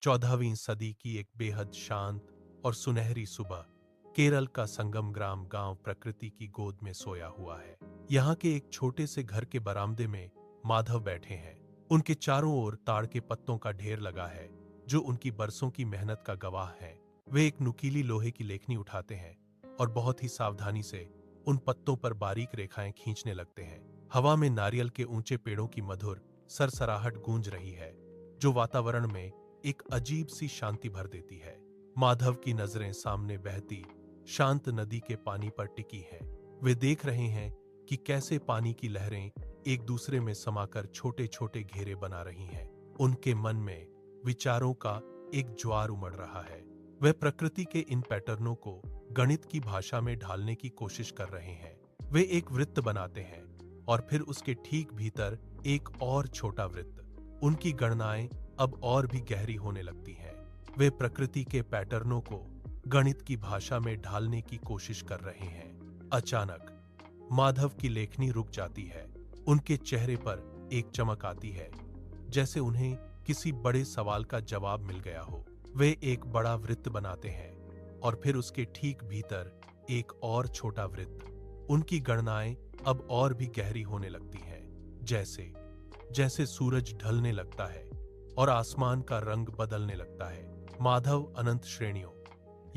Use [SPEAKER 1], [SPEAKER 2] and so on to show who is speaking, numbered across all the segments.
[SPEAKER 1] 14वीं सदी की एक बेहद शांत और सुनहरी सुबह केरल का संगम ग्राम गांव प्रकृति की गोद में सोया हुआ है। यहाँ के एक छोटे से घर के बरामदे में माधव बैठे हैं। उनके चारों ओर ताड़ के पत्तों का ढेर लगा है जो उनकी बरसों की मेहनत का गवाह है। वे एक नुकीली लोहे की लेखनी उठाते हैं और बहुत ही सावधानी से उन पत्तों पर बारीक रेखाएं खींचने लगते हैं। हवा में नारियल के ऊंचे पेड़ों की मधुर सरसराहट गूंज रही है जो वातावरण में एक अजीब सी शांति भर देती है। माधव की नजरें सामने बहती शांत नदी के पानी पर टिकी हैं। वे देख रहे हैं कि कैसे पानी की लहरें एक दूसरे में समाकर छोटे छोटे घेरे बना रही हैं। उनके मन में विचारों का एक ज्वार उमड़ रहा है। वे प्रकृति के इन पैटर्नों को गणित की भाषा में ढालने की कोशिश कर रहे हैं। वे एक वृत्त बनाते हैं और फिर उसके ठीक भीतर एक और छोटा वृत्त। उनकी गणनाएं अब और भी गहरी होने लगती हैं। वे प्रकृति के पैटर्नों को गणित की भाषा में ढालने की कोशिश कर रहे हैं। अचानक माधव की लेखनी रुक जाती है। उनके चेहरे पर एक चमक आती है जैसे उन्हें किसी बड़े सवाल का जवाब मिल गया हो। वे एक बड़ा वृत्त बनाते हैं और फिर उसके ठीक भीतर एक और छोटा वृत्त। उनकी गणनाएं अब और भी गहरी होने लगती हैं। जैसे जैसे सूरज ढलने लगता है और आसमान का रंग बदलने लगता है, माधव अनंत श्रेणियों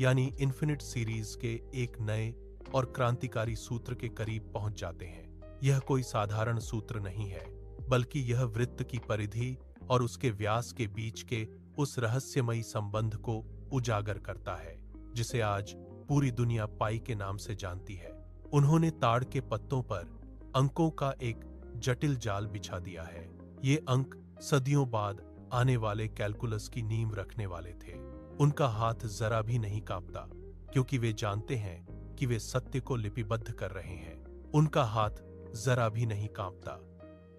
[SPEAKER 1] यानी इन्फिनिट सीरीज के एक नए और क्रांतिकारी सूत्र के करीब पहुंच जाते हैं। यह कोई साधारण सूत्र नहीं है, बल्कि यह वृत्त की परिधि और उसके व्यास के बीच के उस रहस्यमयी संबंध को उजागर करता है जिसे आज पूरी दुनिया पाई के नाम से जानती है। उन्होंने ताड़ के पत्तों पर अंकों का एक जटिल जाल बिछा दिया है। ये अंक सदियों बाद आने वाले कैलकुलस की नींव रखने वाले थे। उनका हाथ जरा भी नहीं कांपता क्योंकि वे जानते हैं कि वे सत्य को लिपिबद्ध कर रहे हैं। उनका हाथ जरा भी नहीं कांपता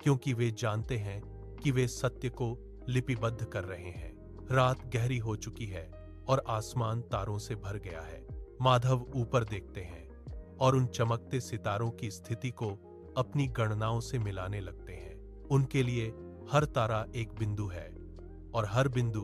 [SPEAKER 1] क्योंकि वे जानते हैं कि वे सत्य को लिपिबद्ध कर रहे हैं। रात गहरी हो चुकी है और आसमान तारों से भर गया है। माधव ऊपर देखते हैं और उन चमकते सितारों की स्थिति को अपनी गणनाओं से मिलाने लगते हैं। उनके लिए हर तारा एक बिंदु है और हर बिंदु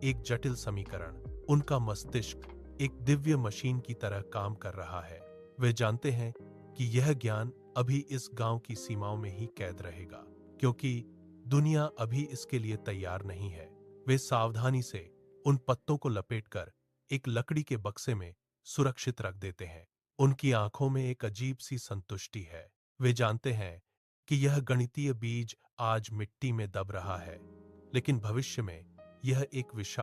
[SPEAKER 1] एक जटिल समीकरण। उनका मस्तिष्क एक दिव्य मशीन की तरह काम कर रहा है। वे जानते हैं कि यह ज्ञान अभी इस गांव की सीमाओं में ही कैद रहेगा क्योंकि दुनिया अभी इसके लिए तैयार नहीं है। वे सावधानी से उन पत्तों को लपेटकर एक लकड़ी के बक्से में सुरक्षित रख देते हैं। उनकी आंखों में एक अजीब सी संतुष्टि है। वे जानते हैं कि यह गणितीय बीज आज मिट्टी में दब रहा है, लेकिन भविष्य में यह एक विशाल